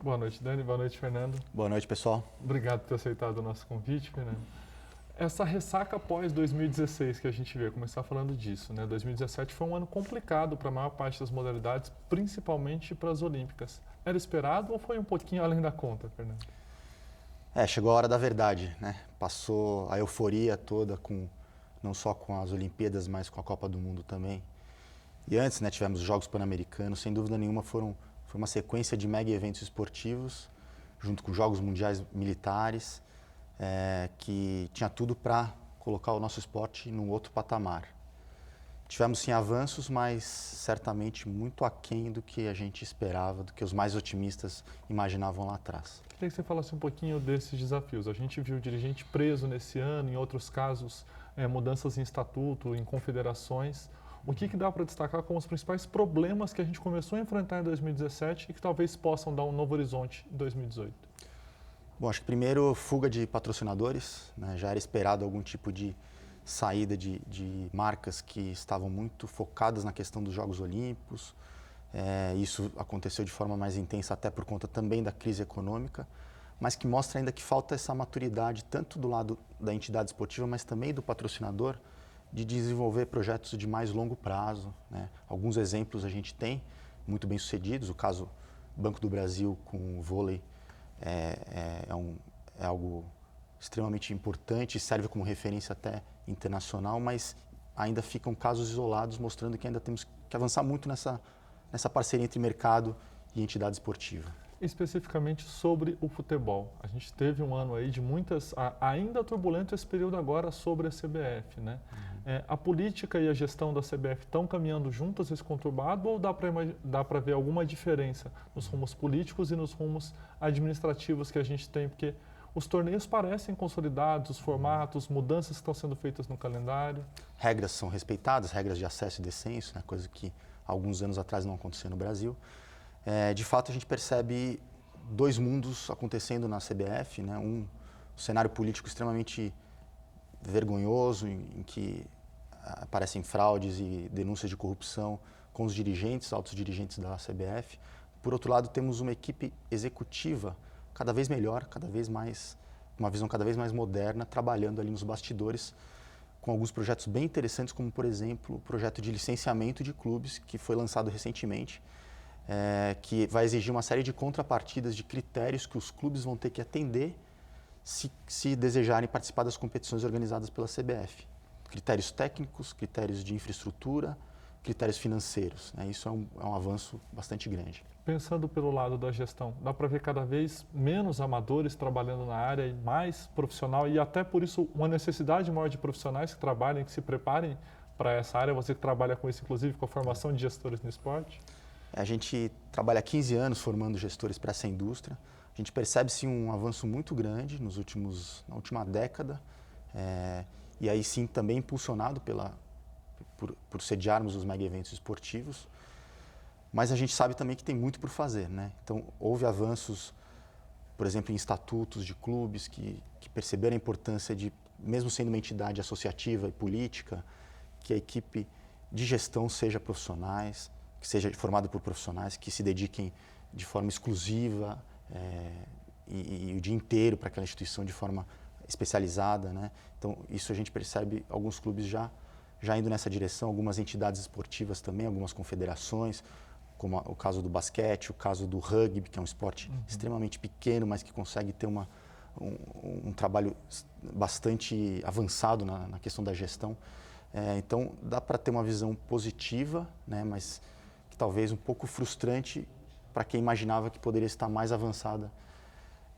Boa noite, Dani. Boa noite, Fernando. Boa noite, pessoal. Obrigado por ter aceitado o nosso convite, Fernando. Essa ressaca pós 2016 que a gente vê, começar falando disso, né? 2017 foi um ano complicado para a maior parte das modalidades, principalmente para as Olímpicas. Era esperado ou foi um pouquinho além da conta, Fernando? Chegou a hora da verdade, né? Passou a euforia toda não só com as Olimpíadas, mas com a Copa do Mundo também. E antes, né, tivemos os Jogos Pan-Americanos, sem dúvida nenhuma foi uma sequência de mega eventos esportivos, junto com Jogos Mundiais Militares, que tinha tudo para colocar o nosso esporte num outro patamar. Tivemos sim avanços, mas certamente muito aquém do que a gente esperava, do que os mais otimistas imaginavam lá atrás. Queria que você falasse um pouquinho desses desafios. A gente viu dirigente preso nesse ano, em outros casos, mudanças em estatuto, em confederações. O que dá para destacar como os principais problemas que a gente começou a enfrentar em 2017 e que talvez possam dar um novo horizonte em 2018? Bom, acho que primeiro, fuga de patrocinadores, né? Já era esperado algum tipo de saída de marcas que estavam muito focadas na questão dos Jogos Olímpicos. Isso aconteceu de forma mais intensa até por conta também da crise econômica, mas que mostra ainda que falta essa maturidade tanto do lado da entidade esportiva, mas também do patrocinador, de desenvolver projetos de mais longo prazo, né? Alguns exemplos a gente tem, muito bem sucedidos, o caso Banco do Brasil com o vôlei é algo extremamente importante, serve como referência até internacional, mas ainda ficam casos isolados mostrando que ainda temos que avançar muito nessa parceria entre mercado e entidade esportiva. Especificamente sobre o futebol. A gente teve um ano aí de muitas, ainda turbulento esse período agora sobre a CBF, né? A política e a gestão da CBF estão caminhando juntas esse conturbado ou dá para ver alguma diferença nos rumos políticos e nos rumos administrativos que a gente tem? Porque os torneios parecem consolidados, os formatos, mudanças que estão sendo feitas no calendário. Regras são respeitadas, regras de acesso e descenso, né? Coisa que alguns anos atrás não acontecia no Brasil. De fato, a gente percebe dois mundos acontecendo na CBF, né? Um cenário político extremamente vergonhoso, em que aparecem fraudes e denúncias de corrupção com os dirigentes, altos dirigentes da CBF. Por outro lado, temos uma equipe executiva cada vez melhor, uma visão cada vez mais moderna, trabalhando ali nos bastidores, com alguns projetos bem interessantes, como, por exemplo, o projeto de licenciamento de clubes, que foi lançado recentemente, que vai exigir uma série de contrapartidas, de critérios que os clubes vão ter que atender se desejarem participar das competições organizadas pela CBF. Critérios técnicos, critérios de infraestrutura, critérios financeiros, né? Isso é um avanço bastante grande. Pensando pelo lado da gestão, dá para ver cada vez menos amadores trabalhando na área e mais profissional, e até por isso uma necessidade maior de profissionais que trabalhem, que se preparem para essa área. Você que trabalha com isso, inclusive, com a formação de gestores no esporte? A gente trabalha há 15 anos formando gestores para essa indústria. A gente percebe sim um avanço muito grande na última década, e aí sim também impulsionado por sediarmos os mega eventos esportivos. Mas a gente sabe também que tem muito por fazer, né? Então, houve avanços, por exemplo, em estatutos de clubes que perceberam a importância de, mesmo sendo uma entidade associativa e política, que a equipe de gestão seja que seja formada por profissionais que se dediquem de forma exclusiva e o dia inteiro para aquela instituição de forma especializada, né? Então, isso a gente percebe alguns clubes já indo nessa direção, algumas entidades esportivas também, algumas confederações, como o caso do basquete, o caso do rugby, que é um esporte extremamente pequeno, mas que consegue ter um trabalho bastante avançado na questão da gestão. Então, dá para ter uma visão positiva, né, mas que talvez um pouco frustrante para quem imaginava que poderia estar mais avançada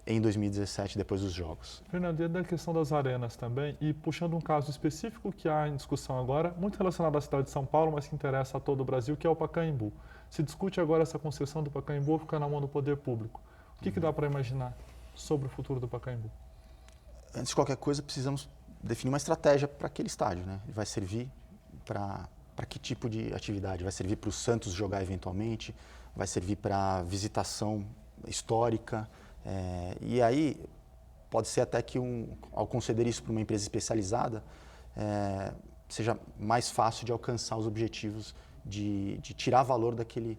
em 2017, depois dos Jogos. Fernando, e da questão das arenas também, e puxando um caso específico que há em discussão agora, muito relacionado à cidade de São Paulo, mas que interessa a todo o Brasil, que é o Pacaembu. Se discute agora essa concessão do Pacaembu ficar na mão do poder público. O que dá para imaginar sobre o futuro do Pacaembu? Antes de qualquer coisa, precisamos definir uma estratégia para aquele estádio, né? Ele vai servir para que tipo de atividade? Vai servir para o Santos jogar eventualmente? Vai servir para visitação histórica? E aí, pode ser até que ao conceder isso para uma empresa especializada, seja mais fácil de alcançar os objetivos de tirar valor daquele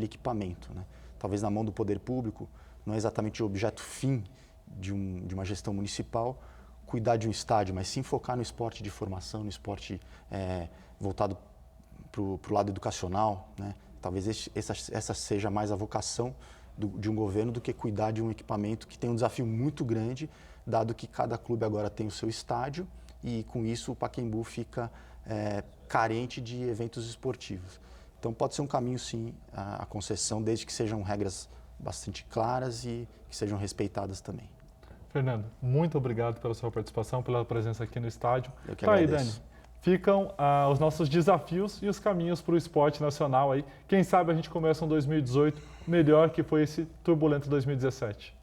equipamento, né? talvez na mão do poder público, não é exatamente o objeto fim de uma gestão municipal, cuidar de um estádio, mas sim focar no esporte de formação, no esporte voltado para o lado educacional, né? Talvez essa seja mais a vocação de um governo do que cuidar de um equipamento que tem um desafio muito grande, dado que cada clube agora tem o seu estádio e com isso o Pacaembu fica carente de eventos esportivos. Então pode ser um caminho sim a concessão, desde que sejam regras bastante claras e que sejam respeitadas também. Fernando, muito obrigado pela sua participação, pela presença aqui no estádio. Eu que agradeço. Aí, Dani, ficam os nossos desafios e os caminhos para o esporte nacional aí. Quem sabe a gente começa um 2018 melhor que foi esse turbulento 2017.